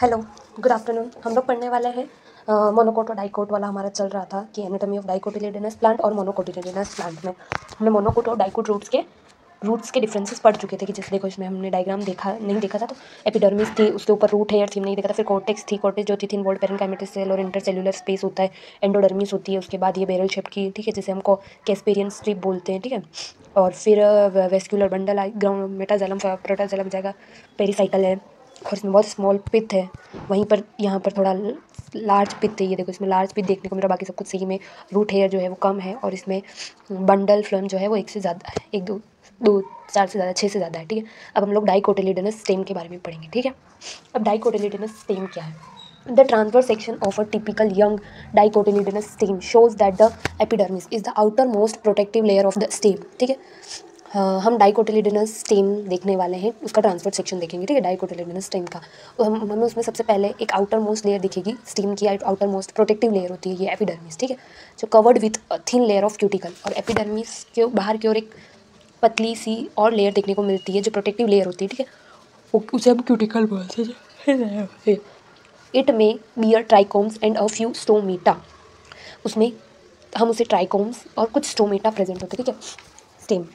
Hello, good afternoon. हम लोग पढ़ने वाले हैं मोनोकोट और डाइकोट वाला हमारा चल रहा था कि एनाटॉमी ऑफ डाइकोटिलेडोनस प्लांट और मोनोकोटिलेडोनस प्लांट में हमने मोनोकोट और डाइकोट रूट्स के डिफरेंसेस पढ़ चुके थे कि जैसे देखो इसमें हमने डायग्राम नहीं देखा था। तो एपिडर्मिस थी, उसके ऊपर रूट हेयर थी, नहीं देखा था। फिर कॉर्टेक्स थी, कॉर्टेक्स जो थी थिन वॉल्ड पेरेन्काइमेटिक सेल और इंटरसेल्युलर स्पेस होता है। एंडोडर्मिस होती है, उसके बाद ये बैरल शेप की, ठीक है, जैसे हमको कैस्पेरियन स्ट्रिप बोलते हैं, ठीक है। और फिर vascular bundle ground metaxylem protoxylem जाएगा, पेरिसाइकल है और इसमें बहुत स्मॉल पिथ है। वहीं पर यहाँ पर थोड़ा लार्ज पिथ है, ये देखो इसमें लार्ज पिथ देखने को मिला, बाकी सब कुछ सही में। रूट हेयर जो है वो कम है और इसमें बंडल फ्लोएम जो है वो एक से ज़्यादा है, एक दो दो चार से ज़्यादा, छः से ज़्यादा है, ठीक है। अब हम लोग डाइकोटिलेडोनस स्टेम के बारे में पढ़ेंगे, ठीक है। अब डाइकोटिलेडोनस स्टेम क्या है? The transverse section of a typical young dicotyledonous stem shows that the epidermis is the outermost protective layer of the stem, ठीक है। हम डाइकोटिलेडोनस स्टेम देखने वाले हैं, उसका ट्रांसफर सेक्शन देखेंगे, ठीक है, डाइकोटिलेडोनस स्टेम का। तो हमें उसमें सबसे पहले एक आउटर मोस्ट लेयर दिखेगी, स्टेम की आउटर मोस्ट प्रोटेक्टिव लेयर होती है ये एपिडर्मिस, ठीक है, जो covered with thin layer of cuticle. और एपिडर्मिस के बाहर की ओर एक पतली सी और लेयर देखने को मिलती है जो प्रोटेक्टिव लेयर होती है, ठीक है, उसे हम क्यूटिकल बोलते हैं। It may bear trichomes and a few stomata, उसमें हम उसे ट्राइकोम्स और कुछ स्टोमेटा प्रेजेंट होते हैं, ठीक है। Stem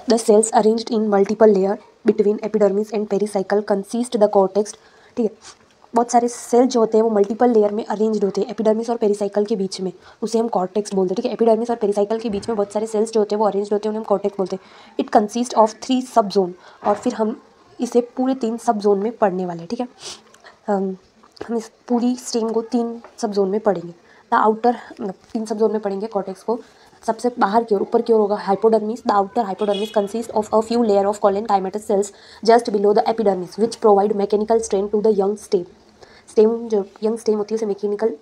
the cells arranged in multiple layer between epidermis and pericycle consist the cortex, ठीक है। बहुत सारे सेल जो होते हैं वो मल्टीपल लेयर में अरेंज्ड होते हैं एपिडर्मिस और पेरिसाइकल के बीच में, उसे हम कॉर्टेक्स बोलते हैं, ठीक है। एपिडर्मिस और पेरिसाइकल के बीच में बहुत सारे सेल्स जो होते हैं वो अरेंज्ड होते हैं, उन्हें हम कॉर्टेक्स बोलते हैं। इट कंसिस्ट ऑफ 3 सब जोन, और फिर हम इसे पूरे 3 सब जोन में पढ़ने वाले हैं, ठीक है। हम इस पूरी स्टेम को 3 सब जोन में पढ़ेंगे। द आउटर 3 सब जोन में पढ़ेंगे कॉर्टेक्स को। सबसे बाहर की ओर, ऊपर की ओर होगा hypodermis. The outer hypodermis consist of a few layer of collenchymatous cells just below the epidermis which provide mechanical strength to the young stem. Stem जो यंग स्टेम होती है उसे मैकेनिकल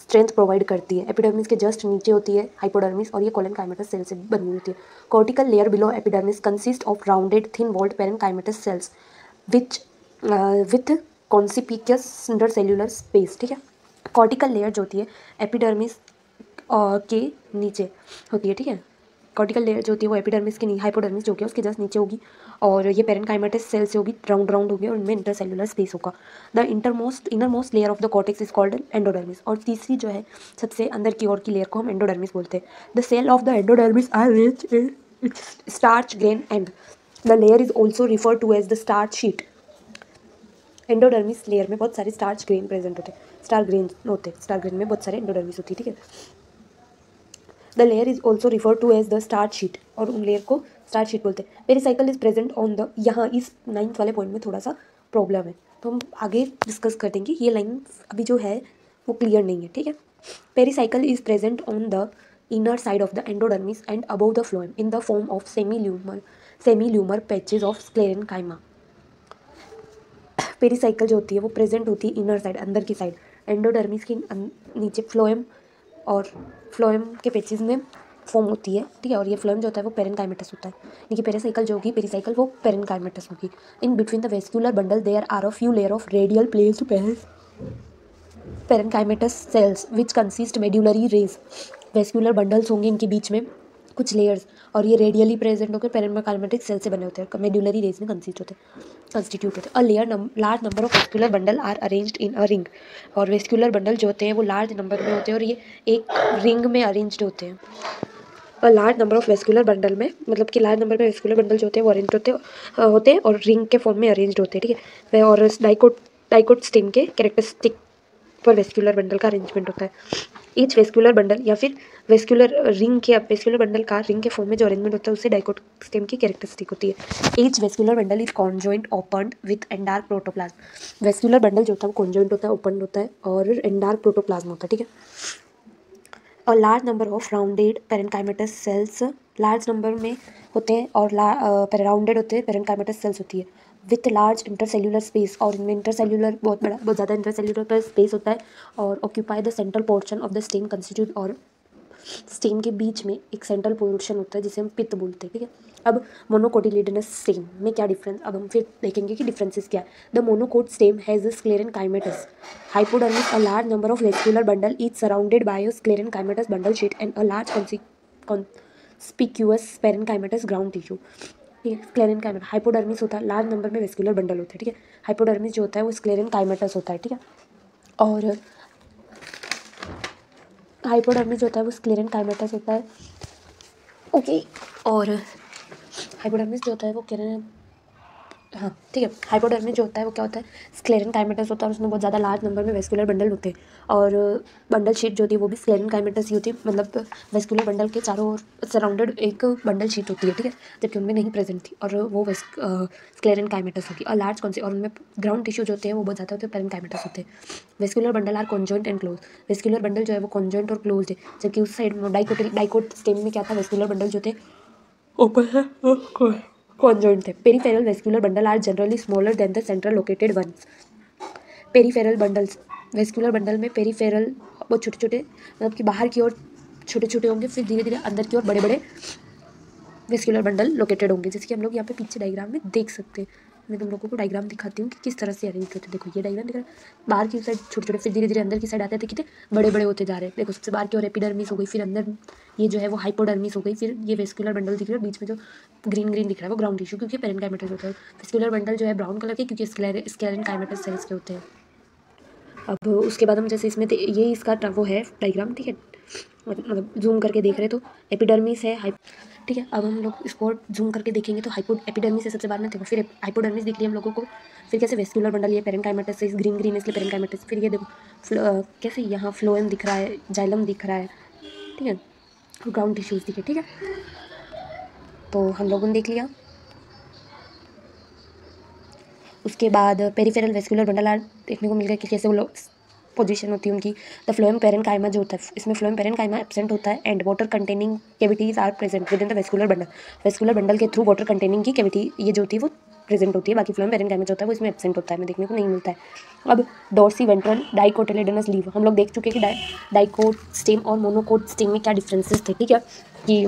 स्ट्रेंथ प्रोवाइड करती है। एपिडर्मिस के just नीचे होती है हाइपोडर्मिस और ये कोलेनकाइमेटस सेल से बनी हुई होती है। Cortical layer below epidermis consist of rounded thin walled parenchymatous cells which with conspicuous intercellular space, ठीक है। कॉर्टिकल लेयर जो होती है एपिडर्मिस के नीचे होती है, ठीक है। कॉर्टिकल लेयर जो होती है वो एपिडर्मिस के हाइपोडर्मिस जो होगी उसके जस्ट नीचे होगी, और ये पेरेन्काइमेटस सेल से होगी, राउंड राउंड होगी, और उनमें इंटरसेल्युलर स्पेस होगा। The innermost layer of the cortex is called endodermis, और तीसरी जो है सबसे अंदर की ओर की लेयर को हम एंडोडर्मिस बोलते हैं। The cell of the endodermis are rich in starch grain and the layer is also refer to as the starch sheet. Endodermis layer में बहुत सारे स्टार्च ग्रेन प्रेजेंट होते हैं, स्टार ग्रेन होते हैं, स्टार ग्रेन में बहुत सारे एंडोडर्मिस होती है, ठीक है। The layer is also refer to as the starch sheet, और उन लेयर को स्टार्च शीट बोलते हैं। Pericycle is present on the, यहाँ इस 9th वाले पॉइंट में थोड़ा सा प्रॉब्लम है, तो हम आगे डिस्कस कर देंगे। ये लाइन अभी जो है वो क्लियर नहीं है, ठीक है। Pericycle is present on the inner side of the endodermis and above the phloem in the form of semi lunar patches of sclerenchyma. Pericycle जो होती है वो प्रेजेंट होती है इनर साइड, अंदर की साइड, एंडोडर्मिस की नीचे फ्लोएम, और फ्लोएम के पेचेस में फॉर्म होती है, ठीक है। और ये फ्लोएम जो होता है वो पेरेन्काइमेटस होता है, यानी कि पेरिसाइकल जो होगी, पेरिसाइकल वो पेरेन्काइमेटस होगी। In between the vascular bundle there are a few layer of radial placed parenchymatous cells which consist medullary rays. Vascular bundles होंगे इनके बीच में कुछ लेयर्स, और ये रेडियली प्रेजेंट होकर पेरेन्काइमेटिक सेल से बने होते हैं, मेड्यूलरी रेज में कंस्टिट्यूट होते हैं। Large number of vascular bundle are arranged in a ring, और वेस्क्यूलर बंडल जो होते हैं वो लार्ज नंबर में होते हैं और ये एक रिंग में अरेंज्ड होते हैं। और large number of vascular bundle में मतलब कि लार्ज नंबर में वेस्क्यूलर बंडल जो होते हैं वो अरेंज होते हैं और रिंग के फॉर्म में अरेंज्ड होते हैं, ठीक है। और डाइकोट स्टेम के कैरेक्टरिस्टिक पर वेस्क्यूलर बंडल का अरेंजमेंट होता है। ईच वेस्क्यूलर बंडल या फिर वेस्क्यूलर बंडल का रिंग के फॉर्म में जो अरेंजमेंट होता है उससे डाइकोट स्टेम की कैरेक्टरिस्टिक होती है। Each vascular bundle is conjoint opened with एंडार्क protoplasm. Vascular bundle जो होता है वो कॉन्जॉइंट होता है, ओपन होता है और एंडार्क प्रोटोप्लाज्म होता है, ठीक है। और large number of rounded parenchymatous cells, large number में होते हैं और राउंडेड होते हैं पेरेन्काइमेटस सेल्स होती है विथ लार्ज इंटरसेल्यूलर स्पेस, और इनमें इंटरसेल्यूलर बहुत ज़्यादा इंटरसेल्यूलर पर स्पेस होता है, और occupy the central portion of the stem constitute, और स्टेम के बीच में एक सेंट्रल पोर्शन होता है जिसे हम पित्त बोलते हैं, ठीक है। अब मोनोकोटिलेडोनस स्टेम में क्या डिफरेंस, अब हम फिर देखेंगे कि डिफरेंसेस क्या है। The monocot stem has a sclerenchymatous hypodermis, a large number of vascular bundle is surrounded by a sclerenchymatous bundle sheath and a large conspicuous parenchymatous ground tissue. ठीक है। स्क्लेरन काइमेटा, हाइपोडर्मिस होता है, लार्ज नंबर में vascular bundle होते हैं, ठीक है। Hypodermis जो होता है वो स्क्लेरन काइमेटस होता है, ठीक है। और हाइपोडर्मिस जो होता है वो स्क्लेरन काइमेटस होता है, ओके। और हाइपोडर्मिस जो होता है वो हाँ ठीक है। हाइपोडर्मिस जो होता है वो क्या होता है, स्क्लेरन काइमेटस होता है और उसमें बहुत ज़्यादा लार्ज नंबर में वेस्कुलर बंडल होते हैं। और बंडल शीट जो होती है वो भी स्क्लेरन काइमेटस ही होती है, मतलब वेस्कुलर बंडल के चारों ओर सराउंडेड एक बंडल शीट होती है, ठीक है, जबकि उनमें नहीं प्रेजेंट थी, और वो स्क्लेरन काइमेटस होती है। और लार्ज कौन सी, और उनमें ग्राउंड टिश्यू जो होते हैं वो बहुत ज़्यादा होते हैं, पेरन काइमेटस होते हैं। Vascular bundle are conjoint and close, vascular bundle जो है वो कॉन्जॉइंट और क्लोज है, जबकि उस साइड में डाइकोट स्टेम में क्या था, वेस्कुलर बंडल जो थे ओपन है कॉन्जॉइंट थे। Peripheral vascular bundle are generally smaller than the central located ones. Peripheral bundles, vascular bundle में पेरिफेरल बहुत छोटे छोटे, मतलब कि बाहर की ओर छोटे छोटे होंगे, फिर धीरे धीरे अंदर की ओर बड़े बड़े वेस्कुलर बंडल लोकेटेड होंगे, जैसे कि हम लोग यहाँ पे पीछे डायग्राम में देख सकते हैं। मैं तुम लोगों को डायग्राम दिखाती हूँ कि किस तरह से अरेंज होते हैं। देखो ये डायग्राम दिख रहा है, बाहर की साइड छोटे छोटे, फिर धीरे धीरे अंदर की साइड आते थे, कितने बड़े बड़े होते जा रहे हैं। देखो सबसे बाहर की ओर एपिडर्मिस हो गई, फिर अंदर ये जो है वो हाइपोडर्मिस हो गई, फिर ये वेस्कुलर बंडल दिख रहा है, बीच में जो ग्रीन ग्रीन दिख रहा है वो ग्राउंड टिश्यू, क्योंकि पेरेनकाइमेटस होता है। वेस्कुलर बंडल जो है ब्राउन कलर के, क्योंकि स्क्लेरन काइमेटस सेल्स के होते हैं। अब उसके बाद हम जैसे इसमें ये इसका वो है डायग्राम, ठीक है, मतलब जूम करके देख रहे तो एपिडर्मिस है, ठीक है। अब हम लोग इसको जूम करके देखेंगे तो एपिडर्मिस है सबसे बाद में, देखो फिर हाइपोडर्मिस दिख रही है हम लोगों को, फिर कैसे वेस्कुलर बंडल, ये पेरेनकाइमेटस से ग्रीन ग्रीन इसलिए पेरेनकाइमेटस, फिर ये देखो कैसे यहाँ फ्लोएम दिख रहा है, जाइलम दिख रहा है, ठीक है, और ग्राउंड टिश्यूज दिखे, ठीक है। तो हम लोगों ने देख लिया। उसके बाद पेरिफेरल वेस्कुलर बंडल आर देखने को मिल गया कि कैसे वो लोग पोजीशन होती है उनकी। द फ्लोएम पेरेनकाइमा जो होता है, इसमें फ्लोएम पेरेनकाइमा एब्सेंट होता है, and water containing cavities are present within the vascular bundle. Vascular bundle के थ्रू वाटर कंटेनिंग की कैविटी ये जो होती है वो प्रेजेंट होती है, बाकी फ्लोएम पेरेनकाइमा जो होता है वो इसमें एब्सेंट होता है, हमें देखने को नहीं मिलता है। अब डोर्सी वेंट्रल डाइकोटिलेडोनस लीव, हम लोग देख चुके हैं कि डाइकोट स्टेम और मोनोकोट स्टेम में क्या डिफरेंसेस थे, ठीक है, कि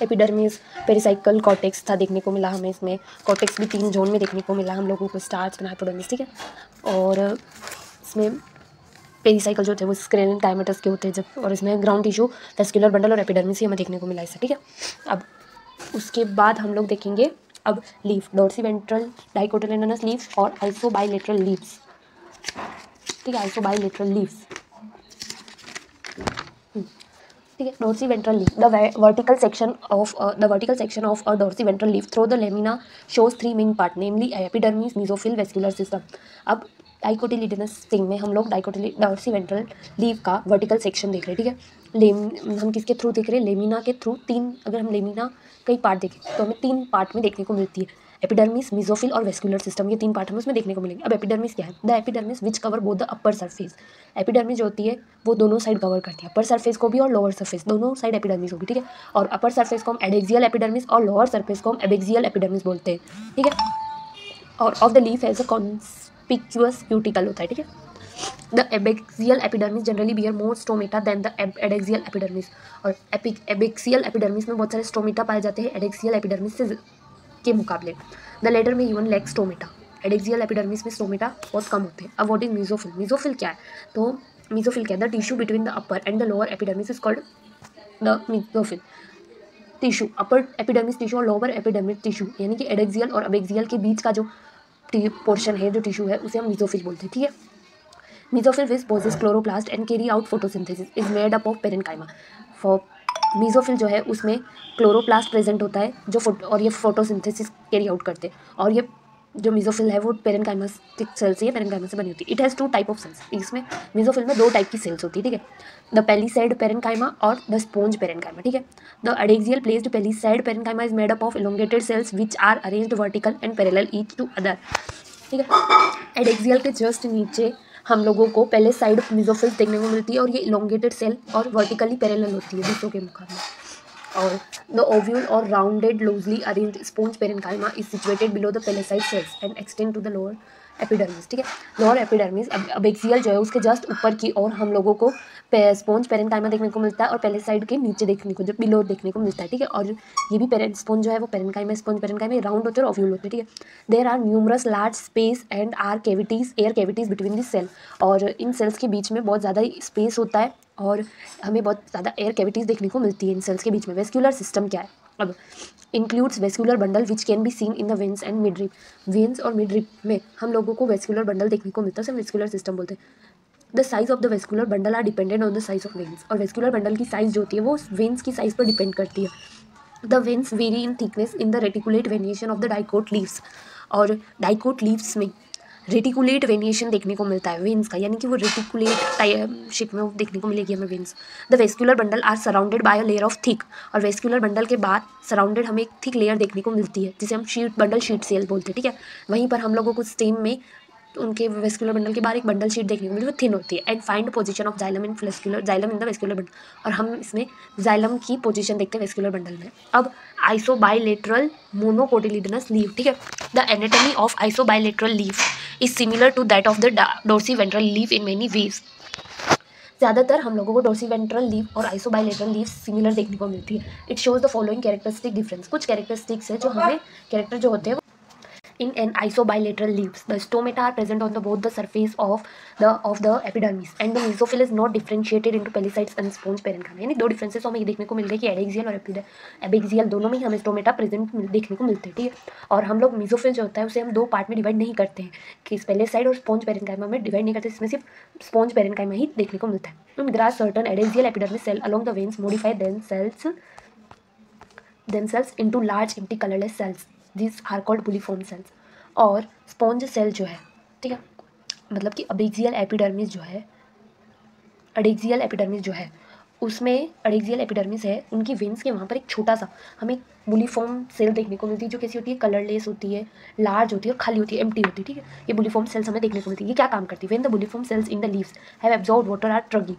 एपिडर्मिस पेरिसाइकल कॉर्टेक्स था देखने को मिला हमें, इसमें कॉर्टेक्स भी 3 जोन में देखने को मिला हम लोगों को, स्टार्च में हाइपोडर्मिस, ठीक है। और इसमें पेरिसाइकल जो थे वो स्क्लेरन काइमेटस के होते हैं जब, और इसमें ग्राउंड टिश्यू वेस्कुलर बंडल और एपिडर्मिस ही हमें देखने को मिला इससे, ठीक है। अब उसके बाद हम लोग देखेंगे अब leaf, dorsi ventral dicotyledonous leaf और आइसोबाइलेटरल लीव्स, ठीक है, आइसोबाइलेटरल लीव्स, ठीक है। Dorsi ventral leaf, the vertical section of a dorsi ventral leaf through the lamina shows 3 main part, namely epidermis, mesophyll, vascular system. अब डाइकोटिलिडोनस स्टिंग में हम लोग डोर्सी वेंट्रल लीफ का वर्टिकल सेक्शन देख रहे हैं, ठीक है। हम किसके थ्रू देख रहे हैं, लेमिना के थ्रू। 3, अगर हम लेमिना कई पार्ट देखें तो हमें 3 पार्ट में देखने को मिलती है, एपिडर्मिस, मेसोफिल और वेस्कुलर सिस्टम, ये 3 पार्ट हमें उसमें देखने को मिलेंगे। अब एपिडर्मिस क्या है, the epidermis which cover both the upper surface, epidermis जो होती है वो दोनों साइड कवर करती है, अपर सरफेस को भी और लोअर सरफेस, दोनों साइड एपिडर्मिस होगी, ठीक है। और अपर सरफेस को हम एडेक्सियल एपिडर्मिस और लोअर सरफेस को हम एबेक्सियल एपिडर्मिस बोलते हैं, ठीक है। और of the leaf as a conspicuous cuticle होता है, ठीक है। The abaxial epidermis generally bear more stomata than the adaxial epidermis, और एबेक्सियल एपिडर्मिस में बहुत सारे स्टोमेटा पाए जाते हैं एडेक्सियल एपिडर्मिस से के मुकाबले। The latter may even lack stomata, adaxial epidermis में स्टोमेटा बहुत कम होते हैं। अब व्हाट इज मीजोफिल, मीजोफिल क्या है, तो मीजोफिल क्या है, the tissue between the upper and the lower epidermis is called the mesophyll. Tissue, upper epidermis tissue और लोअर एपिडर्मिस टिश्यू, यानी कि एडेक्सियल और अबेक्सियल के बीच का जो पोर्शन है, जो टिश्यू है, उसे हम मीजोफिल बोलते हैं, ठीक है। Mesophyll which possess chloroplast and carry out photosynthesis is made up of parenchyma. For mesophyll जो है उसमें क्लोरोप्लास्ट प्रेजेंट होता है जो और ये फोटोसिंथेसिस कैरी आउट करते हैं, और ये जो मेसोफिल है वो पेरेनकाइमास्टिक सेल्स से, पेरेनकाइमा से बनी होती है। It has 2 type of cells, इसमें मेसोफिल में 2 टाइप की सेल्स होती है, ठीक है, द पेलिसैड पेरेनकाइमा और द स्पोंज पेरेनकाइमा, ठीक है। The adaxial placed palisade parenchyma is made up of elongated cells which are arranged vertical and parallel each to other, ठीक है। एडेक्सियल के जस्ट नीचे हम लोगों को पहले साइड मेसोफिल्स देखने को मिलती है, और ये इलोंगेटेड सेल और वर्टिकली पैरेलल होती है दूसरों के मुकाबले। और द ओव्यूल और rounded loosely arranged sponge parenchyma is situated below the palisade cells and extend to the lower epidermis, ठीक है। लोअर एपिडर्मिस अबेक्सियल जो है उसके जस्ट ऊपर की और हम लोगों को स्पोंज पेरेनकाइमा देखने को मिलता है, और पेलेसाइड के नीचे देखने को, जो बिलो देखने को मिलता है, ठीक है। और ये भी स्पोंज जो है वो पेरेनकाइमा, स्पोंज पेरेनकाइमा राउंड होते हैं और ओव्यूल होते हैं, ठीक है। There are numerous large space and air cavities, air cavities between this cell, और इन सेल्स के बीच में बहुत ज़्यादा स्पेस होता है और हमें बहुत ज़्यादा एयर कैविटीज़ देखने को मिलती है इन सेल्स के बीच में। वेस्कुलर सिस्टम क्या है, अब includes vascular bundle which can be seen in the veins and midrib. Veins और मिडरिप में हम लोगों को वेस्कुलर बंडल देखने को मिलता है, सब वेस्कुलर सिस्टम बोलते हैं। The size of the vascular bundle are dependent on the size of veins. और वेस्कुलर बंडल की साइज जो होती है वो वेन्स की साइज पर डिपेंड करती है। The veins very in thickness in the reticulate variation of the dicot leaves. और डाइकोट लीव्स में रेटिकुलेट वेरिएशन देखने को मिलता है वेन्स का, यानी कि वो रेटिकुलेट शेप में देखने को मिलेगी हमें veins. The vascular bundle are surrounded by a layer of thick. और वेस्कुलर बंडल के बाद सराउंडेड हमें एक थिक लेयर देखने को मिलती है जिसे हम शीट बंडल शीट सेल बोलते हैं, ठीक है। वहीं पर हम लोगों को स्टेम में उनके वेस्कुलर बंडल के बाहर एक बंडल शीट देखने को मिलती है, वो थिन होती है। And find position of xylem in vascular xylem in the vascular bundle. और हम इसमें जाइलम की पोजीशन देखते हैं वेस्कुलर बंडल में। अब आइसोबाइलेटरल मोनोकोटिलिडनस लीव, ठीक है। The anatomy of isobilateral leaf is similar to that of the dorsiventral leaf in many ways. ज़्यादातर हम लोगों को डोर्सी वेंट्रल लीव और आइसोबाइलेटरल लीव सिमिलर देखने को मिलती है। It shows the following characteristic difference. कुछ कैरेक्टरिस्टिक्स है जो हमें कैरेक्टर जो होते हैं in an isobilateral leaves. The stomata are present on both the surface of the epidermis, and the mesophyll is not differentiated into pelysites and sponge parenchyma. यानी दो differences हमें देखने को मिल रहे हैं कि एडेक्सियल और एबेक्सियल दोनों में ही हमें स्टोमेटा प्रेजेंट देखने को मिलते हैं, ठीक है। और हम लोग मेसोफिल जो होता है उसे हम दो पार्ट में डिवाइड नहीं करते हैं कि पेलिसाइड और स्पॉन्ज पेरेंकाइमा में डिवाइड नहीं करते, इसमें सिर्फ स्पॉन्ज पेरेंकाइमा ही देखने को मिलता है। There are certain adaxial epidermis cell along the veins modify themselves into large empty colorless cells. These are called bulliform cells. और स्पॉन्ज सेल जो है, ठीक है, मतलब कि अडेक्सियल एपिडर्मिस जो है उसमें अडेक्सियल एपिडर्मिस है, उनकी वेन्स के वहाँ पर एक छोटा सा हमें बुलिफॉर्म सेल देखने को मिलती है जो कैसी होती है, कलरलेस होती है, लार्ज होती है और खाली होती है, एम्प्टी होती है, ठीक है। ये बुलिफॉर्म सेल्स हमें देखने को मिलती है। ये क्या काम करती है? When the bulliform cells in the leaves have absorbed water are turgid.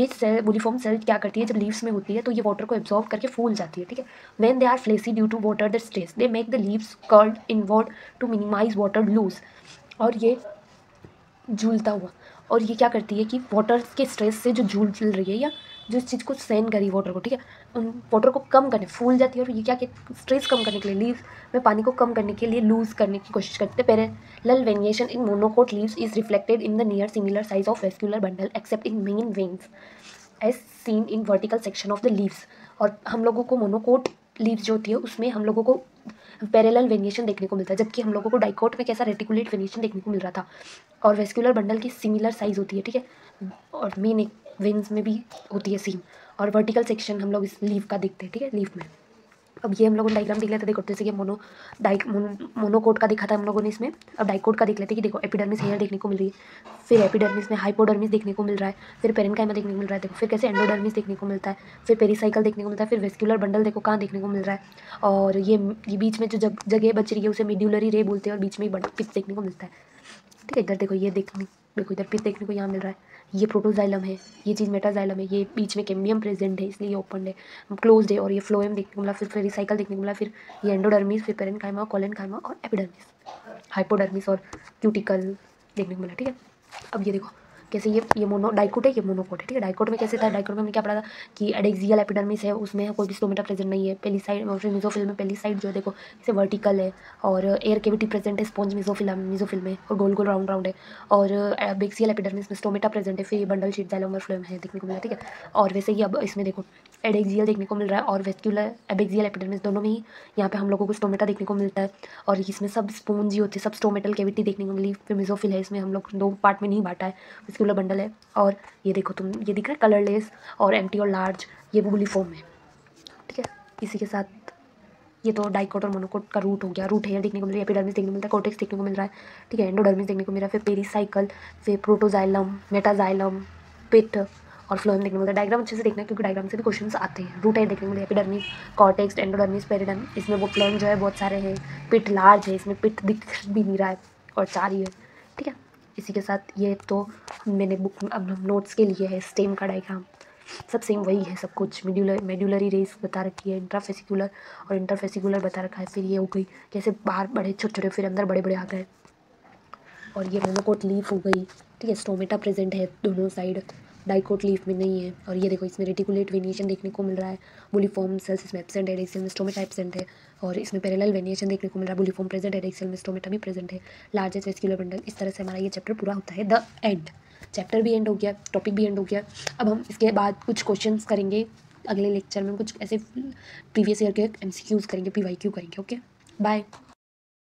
ये सेल बुलिफॉर्म सेल क्या करती है, जब लीव्स में होती है तो ये वाटर को एब्जॉर्ब करके फूल जाती है, ठीक है। When they are flaccid due to water the stress they make the leaves curled inward to minimize water loss. और ये झूलता हुआ, और ये क्या करती है कि वाटर के स्ट्रेस से जो झूल रही है या जो इस चीज़ को सहन करी वाटर को, ठीक है, उन वाटर को कम करने फूल जाती है। और ये क्या स्ट्रेस कम करने के लिए लीव्स में पानी को कम करने के लिए लूज करने की कोशिश करते हैं। Parallel variation in monocot leaves is reflected in the near similar size of vascular bundle except in main veins as seen in vertical section of the leaves. और हम लोगों को मोनोकोट लीव्स जो होती है उसमें हम लोगों को पैरेलल वेरिएशन देखने को मिलता है, जबकि हम लोगों को डाइकोट में कैसा रेटिकुलेट वेरिएशन देखने को मिल रहा था। और वेस्कुलर बंडल की सिमिलर साइज होती है, ठीक है, और मेन एक वेन्स में भी होती है सेम। और वर्टिकल सेक्शन हम लोग इस लीव का देखते हैं, ठीक है, लीव में। अब ये हम लोगों ने डायग्राम देख लेते देखो, जैसे कि मोनोकोट का देखा था हम लोगों ने इसमें। अब डाइकोट का देख लेते कि देखो एपिडर्मिस हेयर देखने को मिल रही है, फिर एपिडर्मिस में हाइपोडर्मिस देखने को मिल रहा है, फिर पेरेन्काइमा देखने को मिल रहा है, देखो फिर कैसे एंडोडर्मिस देखने को मिलता है, फिर पेरिसाइकल देखने को मिलता है, फिर वेस्कुलर बंडल देखो कहाँ देखने को मिल रहा है। और ये बीच में जो जगह बच रही है उसे मीड्यूलरी रे बोलते हैं, और बीच में ही पिच देखने को मिलता है, ठीक है। इधर देखो ये देखो इधर पिच देखने को यहाँ मिल रहा है, ये प्रोटोजाइलम है, ये चीज़ मेटाजाइलम है, ये बीच में कैम्बियम प्रेजेंट है इसलिए ये ओपन है, क्लोज्ड है। और ये फ्लोएम देखने को मिला, फिर रिसाइकल देखने को मिला, फिर ये एंडोडर्मिस, फिर पेरेन्काइमा, कोलेनकाइमा और एपिडर्मिस, हाइपोडर्मिस और क्यूटिकल देखने को मिला, ठीक है। अब ये देखो कैसे ये डाइकोट है, ये मोनोकोट है, ठीक है। डाइकोट में कैसे था, डाइकोट में हमने क्या पढ़ा था कि एडेक्सियल एपिडर्मिस है, उसमें कोई भी स्टोमेटा प्रेजेंट नहीं है। पेलिसाइड और फिर मेसोफिल में पेलिसाइड जो है देखो इसे वर्टिकल है, और एयर केविटी प्रेजेंट है स्पॉन्ज मेसोफिल में, और गोल गोल राउंड है। और एबेक्सियल एपिडर्मिस में स्टोमेटा प्रेजेंट है, फिर ये बंडल शीट जाइलम और फ्लोएम है देखने को मिला, ठीक है। और वैसे ही अब इसमें देखो एडेक्सियल देखने को मिल रहा है और वेस्कुलर एबेक्सियल एपिडर्मिस दोनों में ही यहाँ पे हम लोगों को स्टोमेटा देखने को मिलता है। और इसमें सब स्पॉन्ज ही होते हैं, सब स्टोमेटल कैविटी देखने को मिली। फिर मेसोफिल है, इसमें हम लोग दो पार्ट में नहीं बांटा है, वेस्कुलर बंडल है। और ये देखो तुम, ये दिख रहा है कलरलेस और एम्प्टी और लार्ज, ये बुलिफॉर्म है, ठीक है। इसी के साथ ये तो डाइकोट और मोनोकोट का रूट हो गया। रूट हेयर देखने को मिल रही है, एपिडर्मिस देखने को मिलता है, कोर्टेक्स देखने को मिल रहा है, ठीक है, एंडोडर्मिस देखने को मिल रहा है, फिर पेरिसाइकल, फिर प्रोटोजाइलम, मेटाजाइलम, पिट और फ्लोएम देखने को मिलता है। डायग्राम अच्छे से देखना है क्योंकि डायग्राम से भी क्वेश्चंस आते हैं। रूट हेयर देखने को मिल रही है, एपिडर्मिस, कॉर्टेक्स, एंडोडर्मिस, पेरिडर्मिस, इसमें वो फ्लोएम जो है बहुत सारे हैं, पिट लार्ज है, इसमें पिट दिख भी नहीं रहा है और 4 ही है, ठीक है। इसी के साथ ये तो मैंने बुक अब नोट्स के लिए है, स्टेम का डायग्राम सब सेम वही है, सब कुछ मेड्यूलरी रेस बता रखी है, इंट्राफेसिकुलर और इंटरफेसिकुलर बता रखा है। फिर ये हो गई कैसे बाहर बड़े छोटे छोटे, फिर अंदर बड़े बड़े आ गए। और ये मोनोकोट लीफ हो गई, ठीक है, स्टोमेटा प्रेजेंट है दोनों साइड, डाइकोट लीफ में नहीं है। और ये देखो इसमें रेटिकुलेट वेरिएशन देखने को मिल रहा है, बुलिफॉर्म सेल्स इसमें एब्सेंट है, एडेक्सियल में स्टोमेटा एब्सेंट है। और इसमें पैरेलल वेरिएशन देखने को मिल रहा है, बुलिफॉर्म प्रेजेंट है, एडेक्सियल में स्टोमेटा भी प्रेजेंट है, लार्जेस्ट वेस्कुलर बंडल। इस तरह से हमारा ये चैप्टर पूरा होता है। द एंड, चैप्टर भी एंड हो गया, टॉपिक भी एंड हो गया। अब हम इसके बाद कुछ क्वेश्चंस करेंगे अगले लेक्चर में कुछ ऐसे प्रीवियस ईयर के MCQs करेंगे, PYQ करेंगे। Okay, bye.